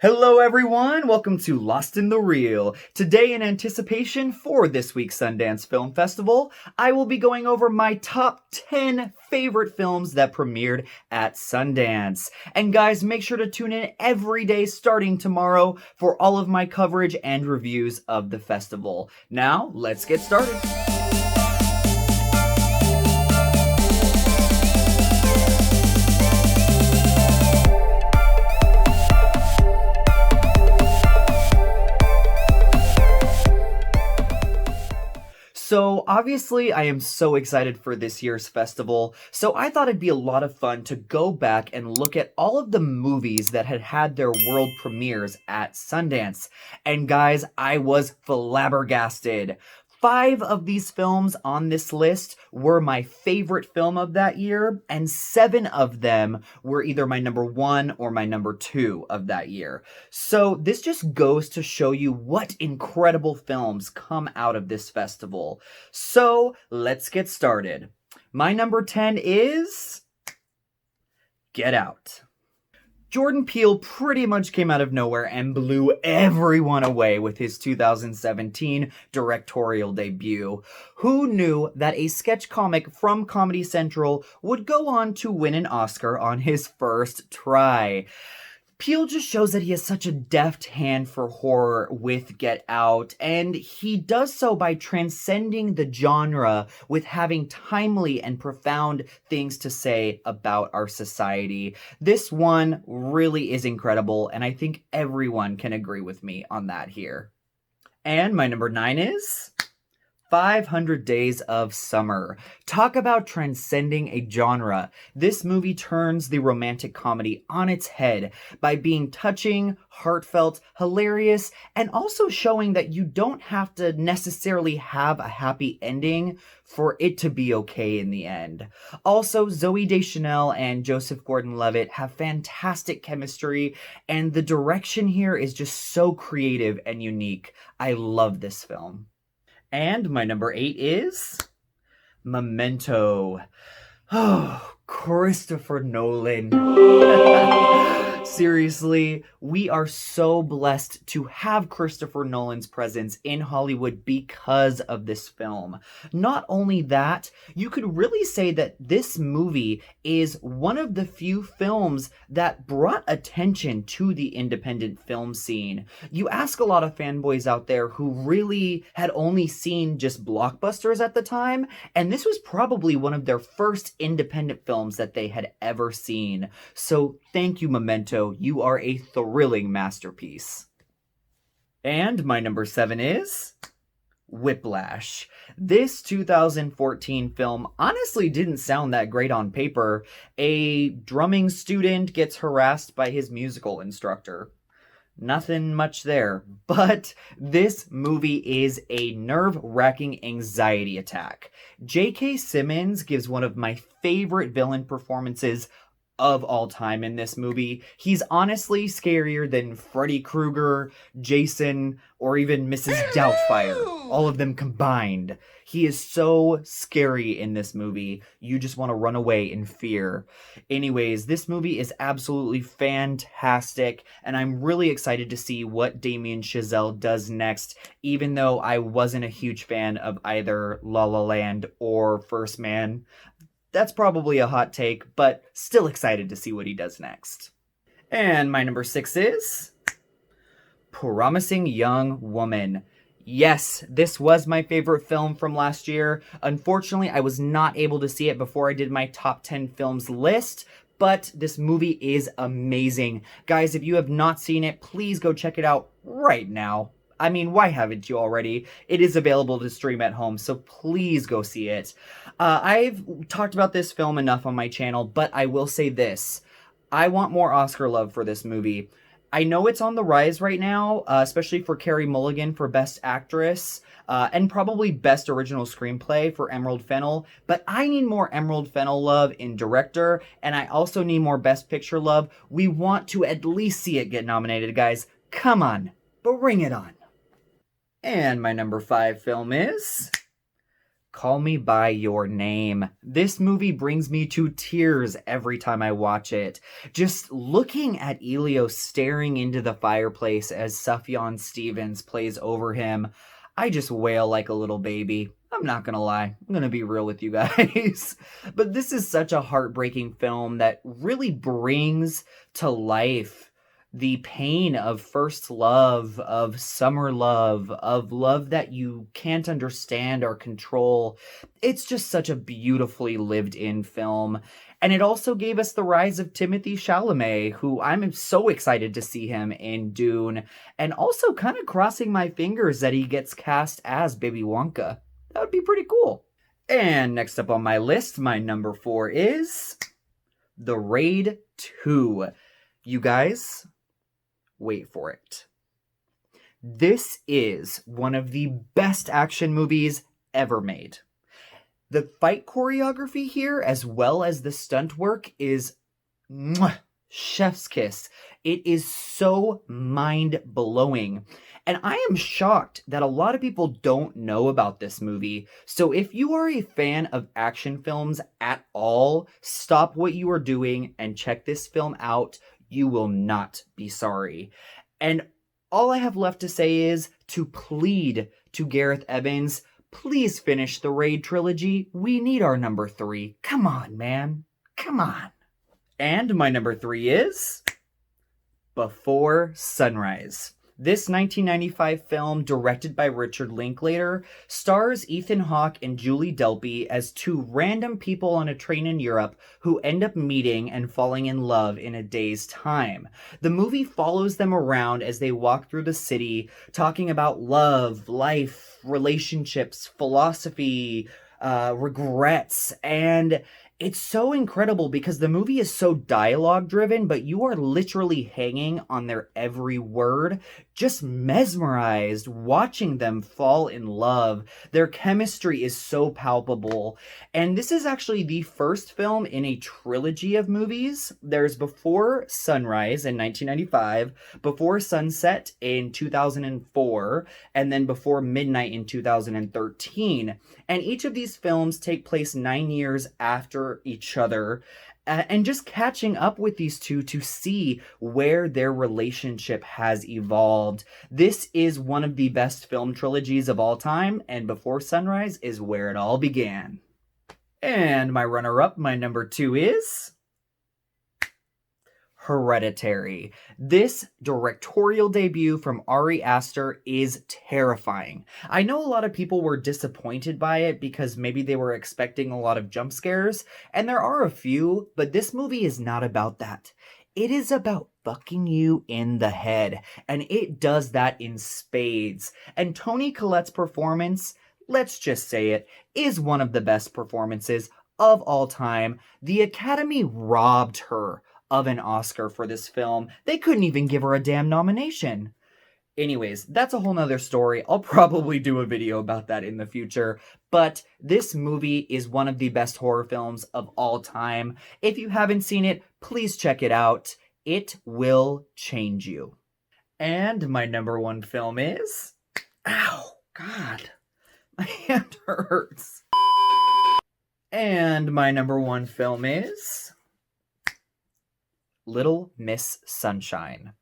Hello everyone, welcome to Lost in the Reel. Today in anticipation for this week's Sundance Film Festival, I will be going over my top 10 favorite films that premiered at Sundance. And guys, make sure to tune in every day starting tomorrow for all of my coverage and reviews of the festival. Now, let's get started. So obviously I am so excited for this year's festival, so I thought it'd be a lot of fun to go back and look at all of the movies that had had their world premieres at Sundance. And guys, I was flabbergasted. 5 of these films on this list were my favorite film of that year, and 7 of them were either my number 1 or my number 2 of that year. So this just goes to show you what incredible films come out of this festival. So let's get started. My number 10 is Get Out. Jordan Peele pretty much came out of nowhere and blew everyone away with his 2017 directorial debut. Who knew that a sketch comic from Comedy Central would go on to win an Oscar on his first try? Peele just shows that he has such a deft hand for horror with Get Out, and he does so by transcending the genre with having timely and profound things to say about our society. This one really is incredible, and I think everyone can agree with me on that here. And my number 9 is 500 Days of Summer. Talk about transcending a genre. This movie turns the romantic comedy on its head by being touching, heartfelt, hilarious, and also showing that you don't have to necessarily have a happy ending for it to be okay in the end. Also, Zooey Deschanel and Joseph Gordon-Levitt have fantastic chemistry, and the direction here is just so creative and unique. I love this film. And my number 8 is Memento. Oh, Christopher Nolan. Seriously, we are so blessed to have Christopher Nolan's presence in Hollywood because of this film. Not only that, you could really say that this movie is one of the few films that brought attention to the independent film scene. You ask a lot of fanboys out there who really had only seen just blockbusters at the time, and this was probably one of their first independent films that they had ever seen. So thank you, Memento. You are a thrilling masterpiece. And my number 7 is Whiplash. This 2014 film honestly didn't sound that great on paper. A drumming student gets harassed by his musical instructor. Nothing much there, but this movie is a nerve-wracking anxiety attack. J.K. Simmons gives one of my favorite villain performances of all time in this movie. He's honestly scarier than Freddy Krueger, Jason, or even Mrs. Doubtfire. All of them combined. He is so scary in this movie. You just want to run away in fear. Anyways, this movie is absolutely fantastic, and I'm really excited to see what Damien Chazelle does next, even though I wasn't a huge fan of either La La Land or First Man. That's probably a hot take, but still excited to see what he does next. And my number 6 is Promising Young Woman. Yes, this was my favorite film from last year. Unfortunately, I was not able to see it before I did my top 10 films list, but this movie is amazing. Guys, if you have not seen it, please go check it out right now. I mean, why haven't you already? It is available to stream at home, so please go see it. I've talked about this film enough on my channel, but I will say this. I want more Oscar love for this movie. I know it's on the rise right now, especially for Carey Mulligan for Best Actress, and probably Best Original Screenplay for Emerald Fennell, but I need more Emerald Fennell love in director, and I also need more Best Picture love. We want to at least see it get nominated, guys. Come on, bring it on. And my number 5 film is Call Me By Your Name. This movie brings me to tears every time I watch it. Just looking at Elio staring into the fireplace as Sufjan Stevens plays over him, I just wail like a little baby. I'm not gonna lie. I'm gonna be real with you guys. But this is such a heartbreaking film that really brings to life the pain of first love, of summer love, of love that you can't understand or control. It's just such a beautifully lived in film. And it also gave us the rise of Timothy Chalamet, who I'm so excited to see him in Dune, and also kind of crossing my fingers that he gets cast as Baby Wonka. That would be pretty cool. And next up on my list, my number 4 is The Raid 2. You guys, wait for it. This is one of the best action movies ever made. The fight choreography here, as well as the stunt work, is chef's kiss. It is so mind-blowing. And I am shocked that a lot of people don't know about this movie. So if you are a fan of action films at all, stop what you are doing and check this film out. You will not be sorry. And all I have left to say is to plead to Gareth Evans, please finish the Raid trilogy. We need our number 3. Come on, man. Come on. And my number 3 is Before Sunrise. This 1995 film, directed by Richard Linklater, stars Ethan Hawke and Julie Delpy as two random people on a train in Europe who end up meeting and falling in love in a day's time. The movie follows them around as they walk through the city, talking about love, life, relationships, philosophy, regrets, and it's so incredible because the movie is so dialogue driven, but you are literally hanging on their every word, just mesmerized watching them fall in love. Their chemistry is so palpable. And this is actually the first film in a trilogy of movies. There's Before Sunrise in 1995, Before Sunset in 2004, and then Before Midnight in 2013. And each of these films take place 9 years after each other, and just catching up with these two to see where their relationship has evolved. This is one of the best film trilogies of all time, and Before Sunrise is where it all began. And my runner-up, my number 2 is Hereditary. This directorial debut from Ari Aster is terrifying. I know a lot of people were disappointed by it because maybe they were expecting a lot of jump scares, and there are a few, but this movie is not about that. It is about fucking you in the head, and it does that in spades. And Toni Collette's performance, let's just say it, is one of the best performances of all time. The Academy robbed her of an Oscar for this film. They couldn't even give her a damn nomination. Anyways, that's a whole nother story. I'll probably do a video about that in the future, but this movie is one of the best horror films of all time. If you haven't seen it, please check it out. It will change you. And my number 1 film is... Ow, God, my hand hurts. And my number 1 film is Little Miss Sunshine.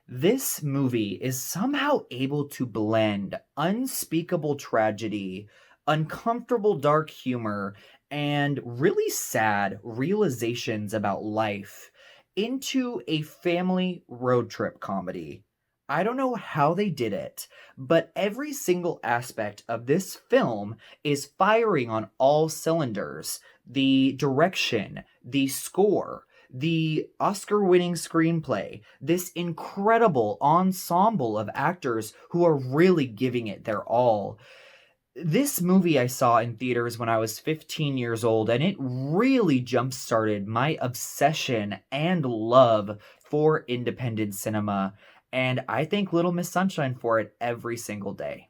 This movie is somehow able to blend unspeakable tragedy, uncomfortable dark humor, and really sad realizations about life into a family road trip comedy. I don't know how they did it, but every single aspect of this film is firing on all cylinders. The direction, the score, the Oscar-winning screenplay, this incredible ensemble of actors who are really giving it their all. This movie I saw in theaters when I was 15 years old, and it really jump-started my obsession and love for independent cinema, and I thank Little Miss Sunshine for it every single day.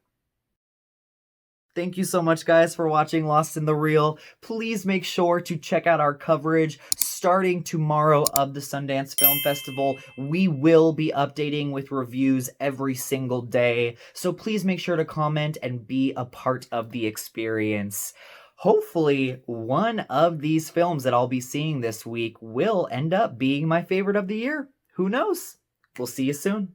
Thank you so much, guys, for watching Lost in the Reel. Please make sure to check out our coverage starting tomorrow of the Sundance Film Festival. We will be updating with reviews every single day, so please make sure to comment and be a part of the experience. Hopefully, one of these films that I'll be seeing this week will end up being my favorite of the year. Who knows? We'll see you soon.